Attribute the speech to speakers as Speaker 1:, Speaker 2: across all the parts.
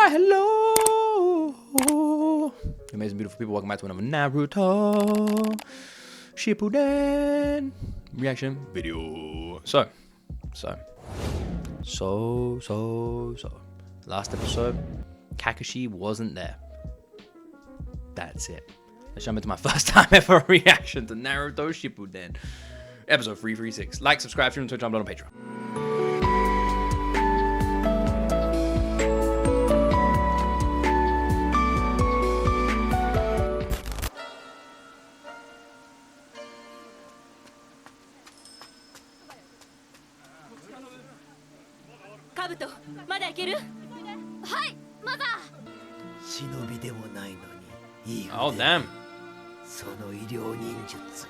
Speaker 1: Why, hello, amazing, beautiful people. Welcome back to another Naruto Shippuden reaction video. So. Last episode, Kakashi wasn't there. That's it. Let's jump into my first time ever reaction to Naruto Shippuden, episode 336. Like, subscribe, stream on Twitch, upload on Patreon.
Speaker 2: Kabuto, まだいける？はい、まだ。
Speaker 3: 忍びでもないのにいい。
Speaker 1: Oh damn.
Speaker 3: その医療忍術。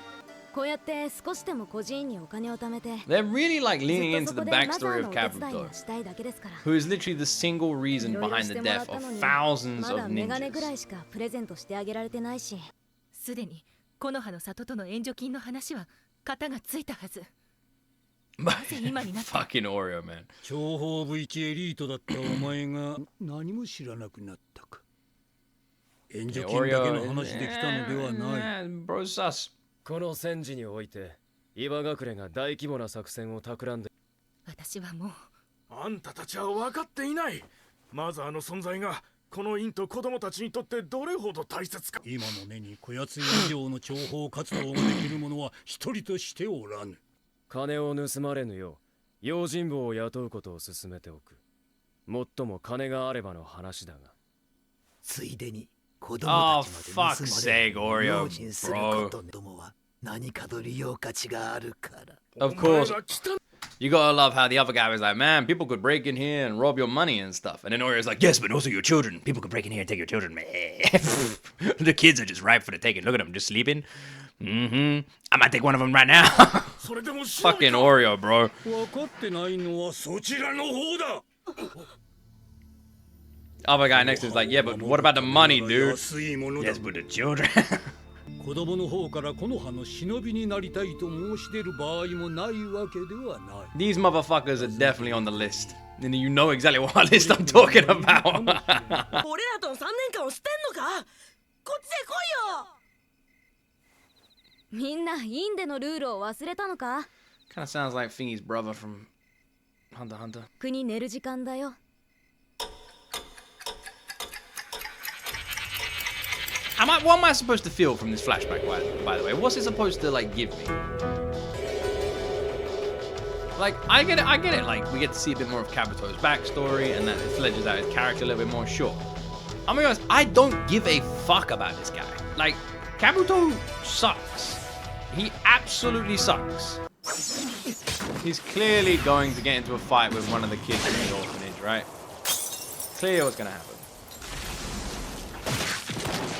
Speaker 2: こうやって少しでも個人にお金を貯めて。
Speaker 1: They're really like leaning into the backstory of Kabuto, who is literally the single reason behind the death of thousands of
Speaker 2: メガネぐら
Speaker 1: ninjas.
Speaker 2: いしかプレゼントしてあげられてないし。すでに木の葉の里との援助金の話は型がついたはず。
Speaker 1: Fucking Oreo, man.
Speaker 4: 諜報部一エリートだったお前が何も知らなくなったか。援助金だけの話できたのではない。
Speaker 1: Bro, sus.
Speaker 5: この戦時において、岩隠れが大規模な作戦を企んで。
Speaker 2: 私はもう。
Speaker 6: あんたたちは分かっていない。マザーの存在がこの院と子供たちにとってどれほど大切か。
Speaker 4: 今の目にこやつ以上の諜報活動ができる者は一人としておらぬ。
Speaker 5: 金を盗まれぬよう用心棒を雇うことを進めておく。もっとも金があればの話だが。
Speaker 3: ついでに子供たちまで盗まれる用心することどもは何かと利用価値があるから。
Speaker 1: Of course. You gotta love how the other guy was like, man, people could break in here and rob your money and stuff. And then Oreo's like, yes, but also your children. People could break in here and take your children. The kids are just ripe for the taking. Look at them, just sleeping. I might take one of them right now. Fucking Oreo, bro.
Speaker 4: 分かってないのはそちらの方だ。
Speaker 1: Other guy next to him is like, yeah, but what about the money, dude?
Speaker 4: 安いものだ。
Speaker 1: Yes, but the children.
Speaker 4: 子供の方からこの葉の忍びになりたいと申し出る場合もないわけではない。
Speaker 1: These motherfuckers are definitely on the list. And you know exactly what list I'm talking about.
Speaker 7: 俺らとの3年間を捨てんのか？こっちへ来いよ。
Speaker 2: みんなインデのルールを忘れたのか？
Speaker 1: Kind of sounds like Thingy's brother from Hunter x Hunter.
Speaker 2: 国寝る時間だよ。
Speaker 1: What am I supposed to feel from this flashback, by the way? What's it supposed to, like, give me? Like, I get it, like, we get to see a bit more of Kabuto's backstory, and that it fledges out his character a little bit more, sure. I'm gonna be honest, I don't give a fuck about this guy. Like, Kabuto sucks. He absolutely sucks. He's clearly going to get into a fight with one of the kids in the orphanage, right? Clear what's gonna happen.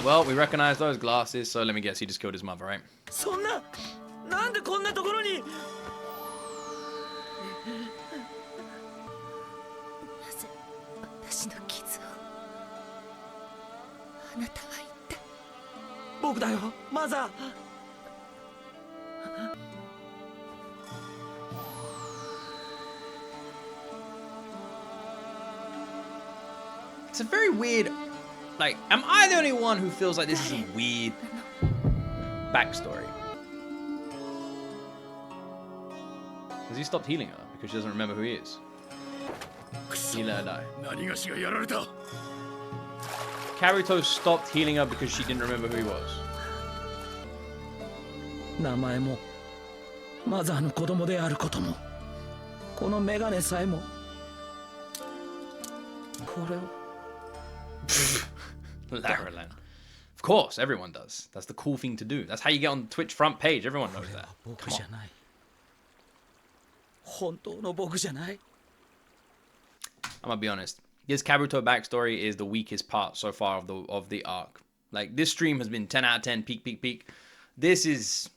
Speaker 1: Well, we recognize those glasses, so let me guess, he just killed his mother, right?
Speaker 7: そんな、なんでこんなところに。なぜ私の傷をあなたは言った。僕だよ、マザー。
Speaker 1: It's a very weird, like, am I the only one who feels like this is a weird backstory? Has he stopped healing her because she doesn't remember who he is? He let her die.
Speaker 6: 何がしがやられた。
Speaker 1: Kabuto stopped healing her because she didn't remember who he was.
Speaker 3: 名前もマザーの子供であることもこのメガネさえもこれを。
Speaker 1: Laralan. Of course, everyone does. That's the cool thing to do. That's how you get on the Twitch front page. Everyone knows that.
Speaker 3: 僕じゃない。本当の僕じゃない。
Speaker 1: I'm gonna be honest. This Kabuto backstory is the weakest part so far of the arc. Like, this stream has been 10 out of 10, peak. This is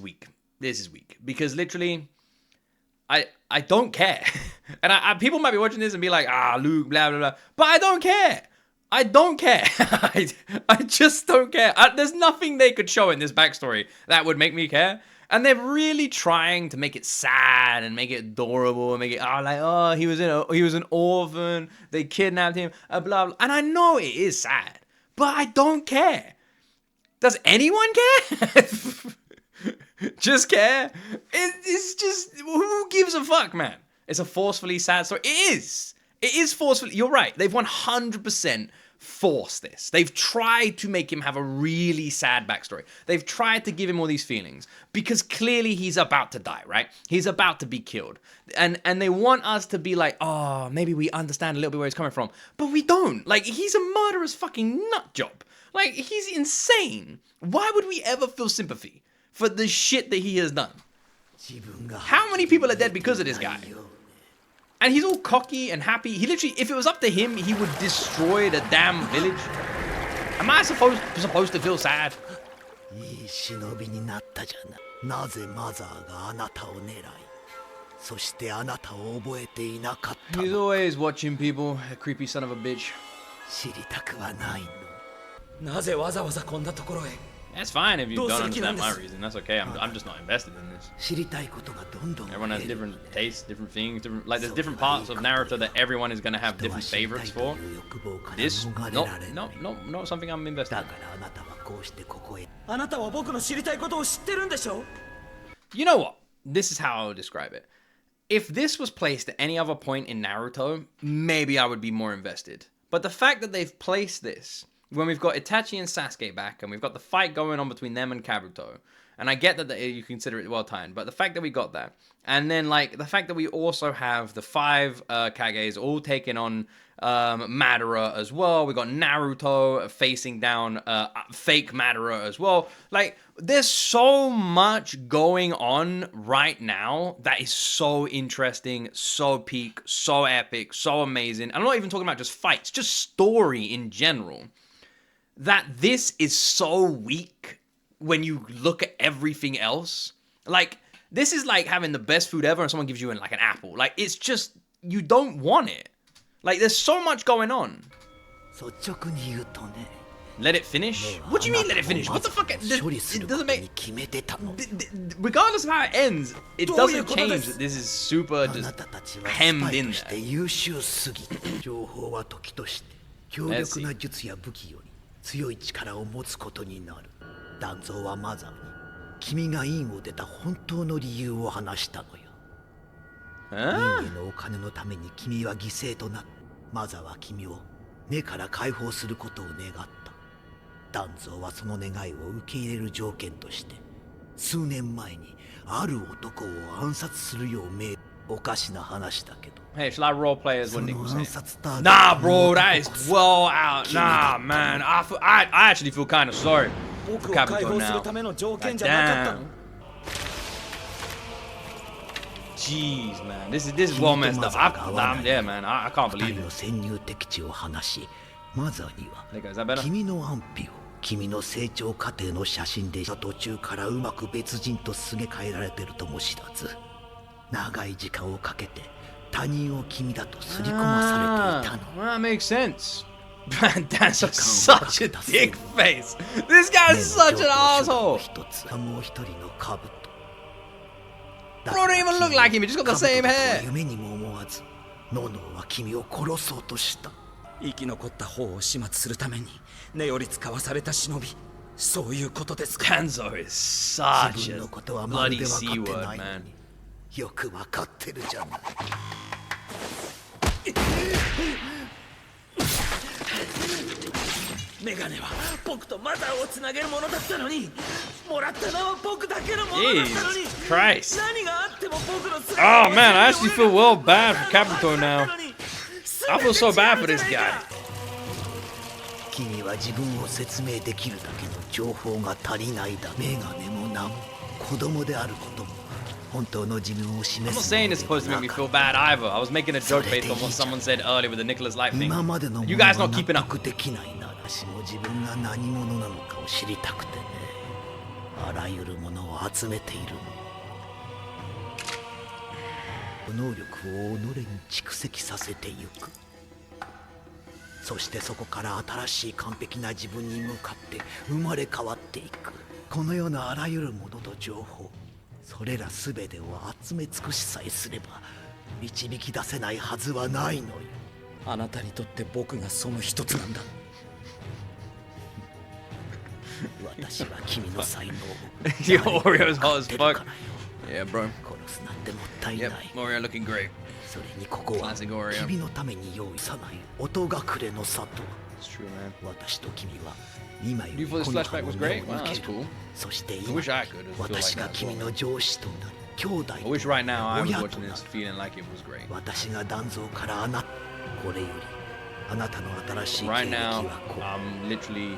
Speaker 1: weak. This is weak because literally, I don't care. And people might be watching this and be like, Luke, blah blah blah, but I don't care. I don't care. I just don't care. There's nothing they could show in this backstory that would make me care. And they're really trying to make it sad and make it adorable and make it he was an orphan, they kidnapped him, blah, blah. And I know it is sad, but I don't care. Does anyone care? Just care? It's just, who gives a fuck, man? It's a forcefully sad story. It is. It is forcefully. You're right. They've 100% forced this. They've tried to make him have a really sad backstory. They've tried to give him all these feelings because clearly he's about to die, right? He's about to be killed. And they want us to be like, oh, maybe we understand a little bit where he's coming from. But we don't. Like, he's a murderous fucking nut job. Like, he's insane. Why would we ever feel sympathy for the shit that he has done? How many people are dead because of this guy? And he's all cocky and happy. He literally, if it was up to him, he would destroy the damn village. Am I supposed to feel sad? He's always watching people, a creepy son of a bitch. That's fine if you don't understand my reason. That's okay. I'm just not invested in this. Everyone has different tastes, different things, like there's different parts of Naruto that everyone is gonna have different favorites for. This, not something I'm invested in. You know what? This is how I would describe it. If this was placed at any other point in Naruto, maybe I would be more invested. But the fact that they've placed this when we've got Itachi and Sasuke back, and we've got the fight going on between them and Kabuto, and I get that you consider it well-timed, but the fact that we got that, and then, like, the fact that we also have the 5 Kages all taking on Madara as well, we got Naruto facing down fake Madara as well, like, there's so much going on right now that is so interesting, so peak, so epic, so amazing. I'm not even talking about just fights, just story in general. That this is so weak when you look at everything else. Like, this is like having the best food ever and someone gives you like an apple. Like, it's just, you don't want it. Like, there's so much going on. Let it finish? What do you mean let it finish? What the fuck? It doesn't make... Regardless of how it ends, it doesn't change that this is super just hemmed in there. Let's see.
Speaker 3: 強い力を持つことになる。団蔵はマザーに君が院を出た本当の理由を話したのよ。院へのお金のために君は犠牲となった。マザーは君を目から解放することを願った。団蔵はその願いを受け入れる条件として数年前にある男を暗殺するよう命。おかしな話だけど。
Speaker 1: Hey, shall I roleplay as what Nick was saying? Nah, bro, that is well out. Nah, man. I actually feel kind of sorry for Kabuto now. Like, damn. Jeez, man. This is well messed up. I'm there, man. I can't believe it. Nigga, is that better?
Speaker 3: 君の成長過程の写真で途中からうまく別人とすげ替えられてるとも知らず、長い時間をかけて他人を君だと刷り込まされていたの。
Speaker 1: That makes sense. That's such a dick face. This guy's such an asshole. Bro, don't even look like him. He just got the same hair.
Speaker 3: 夢にも思わず、ノノは君を殺そうとした。
Speaker 8: 生き残った方を始末するために根より使わされた忍び、そういうことですか。
Speaker 1: Kanzo is such a bloody C word, man.
Speaker 3: よくわかってるじゃない。
Speaker 8: メガネは僕とマザーをつなげるものだったのに、もらったのは僕だけのものだったのに。
Speaker 1: Christ.
Speaker 8: 何があっても僕の。
Speaker 1: Oh man, I actually feel well bad for Kabuto now. I feel so bad for this guy.
Speaker 3: 君は自分を説明できるだけの情報が足りないだ。メガネも名も子供であることも本当の自分を示す。 I'm not saying it's supposed to make me feel bad either. I was making a joke based on what someone said earlier with the Nicholas Light thing. You guys not keeping up. できないなら私も自分が何者なのかを知りたくてね。あらゆるものを集めているの。能力を己に蓄積させてゆく。そしてそこから新しい完璧な自分に向かって生まれ変わっていく。このようなあらゆるものの情報、それらすべてを集め尽くしさえすれば導き出せないはずはないのよ。
Speaker 8: あなたにとって僕がその一つなんだ。
Speaker 3: 私は君の才能を
Speaker 1: Yo, Oreo's hot as fuck. Yeah, bro.
Speaker 3: 殺すなんてもったいない。
Speaker 1: Yep, Oreo looking great.
Speaker 3: それにここは
Speaker 1: Classic Oreo.
Speaker 3: 君のために用意さない音隠れの里。
Speaker 1: It's true, man.
Speaker 3: 私と君は今よ
Speaker 1: Do
Speaker 3: り
Speaker 1: you
Speaker 3: こ
Speaker 1: feel
Speaker 3: の
Speaker 1: this
Speaker 3: 葉
Speaker 1: flashback
Speaker 3: の
Speaker 1: was
Speaker 3: 根を
Speaker 1: great? Wow,
Speaker 3: 抜
Speaker 1: that's
Speaker 3: ける。
Speaker 1: cool.
Speaker 3: そして
Speaker 1: I
Speaker 3: 今
Speaker 1: wish I could feel like
Speaker 3: 私が
Speaker 1: that as
Speaker 3: 君
Speaker 1: well.
Speaker 3: の上司となる兄弟
Speaker 1: I
Speaker 3: と
Speaker 1: wish right now I was
Speaker 3: 親
Speaker 1: watching
Speaker 3: とな
Speaker 1: this
Speaker 3: る。
Speaker 1: feeling like it was great.
Speaker 3: 私が団蔵からこれよりあなたの新しい経
Speaker 1: Right
Speaker 3: 歴
Speaker 1: now,
Speaker 3: はこう
Speaker 1: I'm literally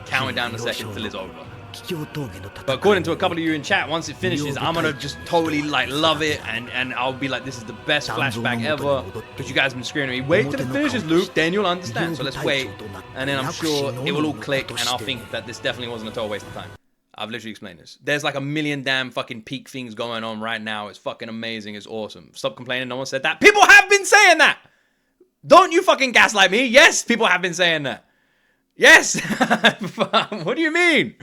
Speaker 1: counting down the seconds till it's over.
Speaker 3: 桔梗峠の
Speaker 1: But
Speaker 3: 戦い
Speaker 1: according to a couple of you in chat, once it finishes, I'm gonna just totally like love it, and I'll be like, this is the best flashback ever. Because you guys have been screaming at me, wait till it finishes, Luke, then you'll understand. So let's wait, and then I'm sure it will all click, and I'll think that this definitely wasn't a total waste of time. I've literally explained this. There's like a million damn fucking peak things going on right now. It's fucking amazing. It's awesome. Stop complaining. No one said that. People have been saying that. Don't you fucking gaslight me. Yes, people have been saying that. Yes. What do you mean?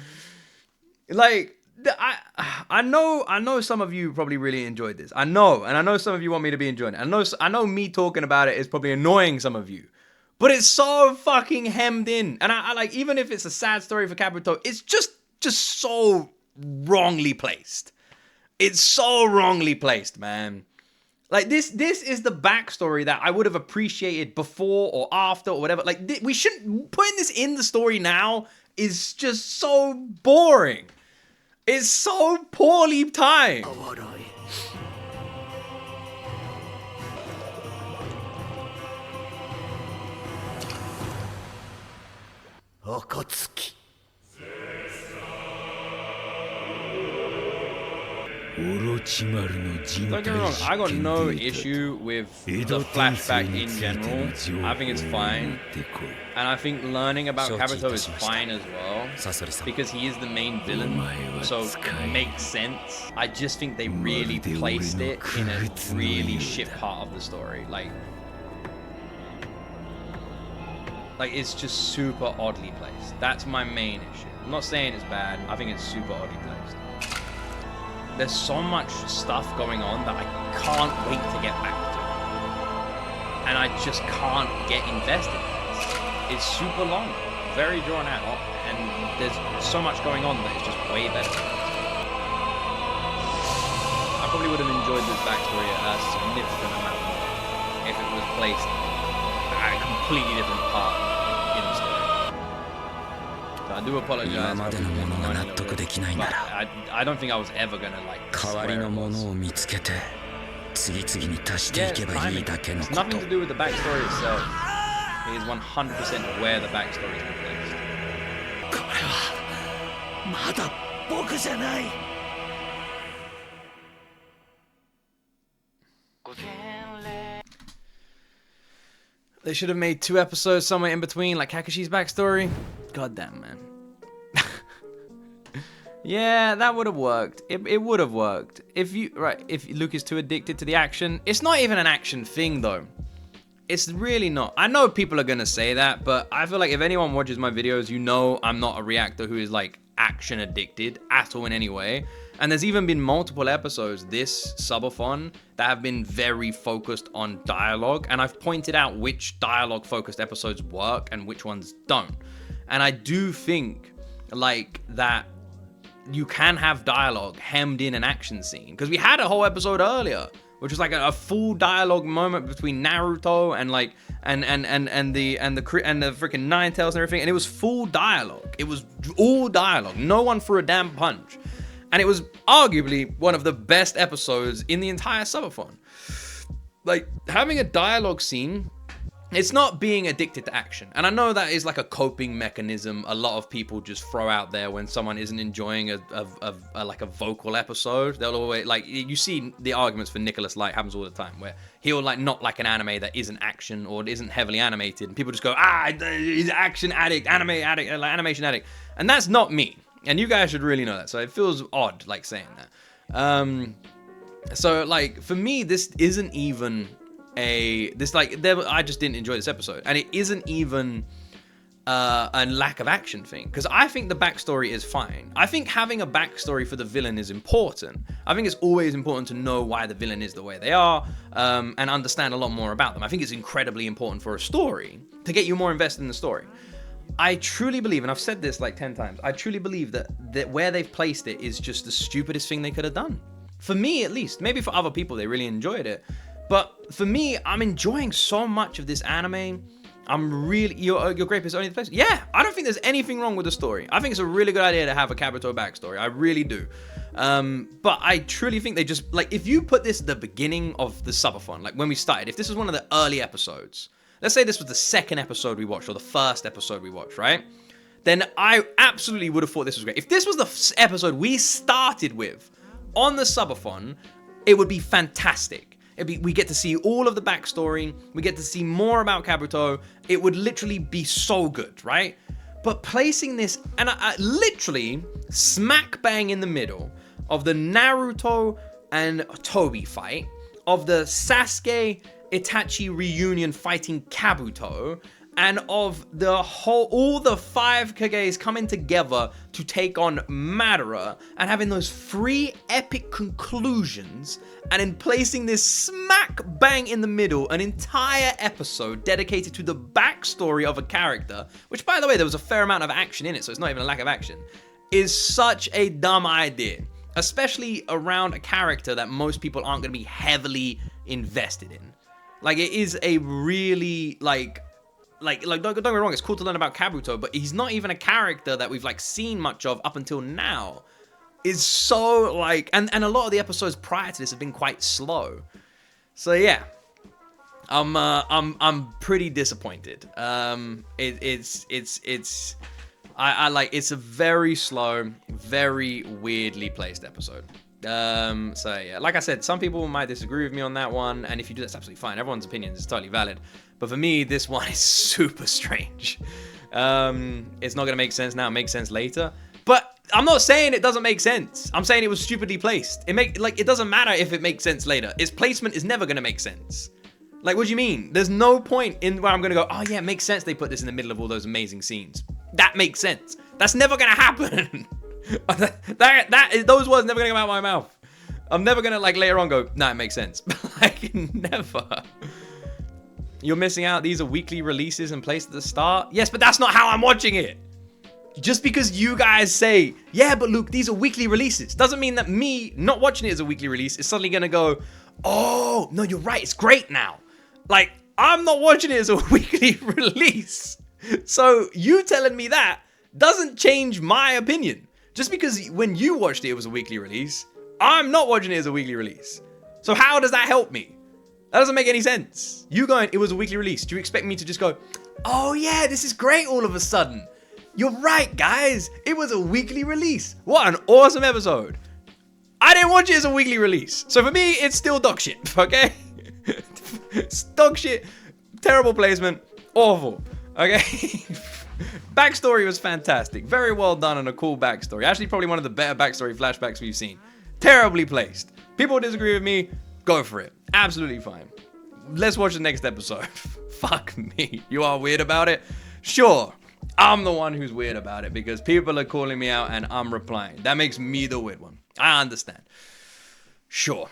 Speaker 1: Like, I know some of you probably really enjoyed this. I know some of you want me to be enjoying it. I know me talking about it is probably annoying some of you. But it's so fucking hemmed in. And I like, even if it's a sad story for Kabuto, it's just so wrongly placed. It's so wrongly placed, man. Like, this is the backstory that I would have appreciated before or after or whatever. Like, we shouldn't... Putting this in the story now is just so boring. It's so poorly timed.
Speaker 3: 暁
Speaker 1: Don't get me wrong, I got no issue with the flashback in general. I think it's fine. And I think learning about Kabuto is fine as well. Because he is the main villain. So it makes sense. I just think they really placed it in a really shit part of the story. Like it's just super oddly placed. That's my main issue. I'm not saying it's bad. I think it's super oddly placed. There's so much stuff going on that I can't wait to get back to. And I just can't get invested in this. It's super long, very drawn out, and there's so much going on that it's just way better. I probably would have enjoyed this backstory a significant amount more if it was placed at a completely different part in the story. So I do apologize. But I don't think I was ever gonna like swear it was. Yeah, timing. It's nothing to do with the backstory itself. It is 100% where the backstory has been placed.
Speaker 8: これはまだ僕じゃない。
Speaker 1: They should have made 2 episodes somewhere in between, like Kakashi's backstory. God damn, man. Yeah, that would have worked. It would have worked. If Luke is too addicted to the action. It's not even an action thing, though. It's really not. I know people are going to say that, but I feel like if anyone watches my videos, you know I'm not a reactor who is, like, action addicted at all in any way. And there's even been multiple episodes this subathon that have been very focused on dialogue. And I've pointed out which dialogue-focused episodes work and which ones don't. And I do think, like, that you can have dialogue hemmed in an action scene. Because we had a whole episode earlier, which was like a full dialogue moment between Naruto and like and the freaking Ninetales and everything, and it was full dialogue. It was all dialogue. No one threw a damn punch, and it was arguably one of the best episodes in the entire subathon. Like, having a dialogue scene, it's not being addicted to action. And I know that is like a coping mechanism a lot of people just throw out there when someone isn't enjoying a vocal episode. They'll always, like, you see the arguments for Nicholas Light happens all the time, where he'll like not like an anime that isn't action or isn't heavily animated, and people just go, he's action addict, anime addict, like animation addict. And that's not me. And you guys should really know that. So it feels odd like saying that. So like for me, this isn't even I just didn't enjoy this episode, and it isn't even and lack of action thing, because I think the backstory is fine. I think having a backstory for the villain is important. I think it's always important to know why the villain is the way they are, and understand a lot more about them. I think it's incredibly important for a story to get you more invested in the story. I truly believe, and I've said this like 10 times, I truly believe that where they've placed it is just the stupidest thing they could have done. For me, at least. Maybe for other people, they really enjoyed it. But for me, I'm enjoying so much of this anime. I'm really... Your grape is only the place. Yeah, I don't think there's anything wrong with the story. I think it's a really good idea to have a Kabuto backstory. I really do. But I truly think they just... Like, if you put this at the beginning of the subathon, like when we started, if this was one of the early episodes, let's say this was the second episode we watched, or the first episode we watched, right? Then I absolutely would have thought this was great. If this was the episode we started with on the subathon, it would be fantastic. We get to see all of the backstory. We get to see more about Kabuto. It would literally be so good, right? But placing this, and I literally smack bang in the middle of the Naruto and Toby fight, of the Sasuke Itachi reunion fighting Kabuto, and of the all the 5 Kages coming together to take on Madara, and having those 3 epic conclusions, and in placing this smack bang in the middle, an entire episode dedicated to the backstory of a character, which, by the way, there was a fair amount of action in it, so it's not even a lack of action, is such a dumb idea, especially around a character that most people aren't going to be heavily invested in. Like, it is a really, like don't get me wrong, it's cool to learn about Kabuto, but he's not even a character that we've, like, seen much of up until now. Is so, like, and a lot of the episodes prior to this have been quite slow. So yeah, I'm pretty disappointed. It's a very slow, very weirdly placed episode. So yeah, like I said, some people might disagree with me on that one, and if you do, that's absolutely fine. Everyone's opinion is totally valid. But for me, this one is super strange. It's not gonna make sense now, it makes sense later. But I'm not saying it doesn't make sense. I'm saying it was stupidly placed. It doesn't matter if it makes sense later. Its placement is never gonna make sense. Like, what do you mean? There's no point in where I'm gonna go, oh yeah, it makes sense they put this in the middle of all those amazing scenes. That makes sense. That's never gonna happen. Those words never gonna come out of my mouth. I'm never gonna, like, later on go, nah, it makes sense. Like, never. You're missing out. These are weekly releases and placed at the start. Yes, but that's not how I'm watching it. Just because you guys say, yeah, but Luke, these are weekly releases, doesn't mean that me not watching it as a weekly release is suddenly gonna go, oh, no, you're right, it's great now. Like, I'm not watching it as a weekly release. So you telling me that doesn't change my opinion. Just because when you watched it was a weekly release, I'm not watching it as a weekly release. So how does that help me? That doesn't make any sense. You going, it was a weekly release. Do you expect me to just go, oh yeah, this is great all of a sudden? You're right, guys. It was a weekly release. What an awesome episode. I didn't watch it as a weekly release. So for me, it's still dog shit, okay? It's dog shit. Terrible placement. Awful. Okay? Backstory was fantastic. Very well done and a cool backstory. Actually, probably one of the better backstory flashbacks we've seen. Terribly placed. People disagree with me. Go for it. Absolutely fine. Let's watch the next episode. Fuck me. You are weird about it? Sure. I'm the one who's weird about it because people are calling me out and I'm replying. That makes me the weird one. I understand. Sure.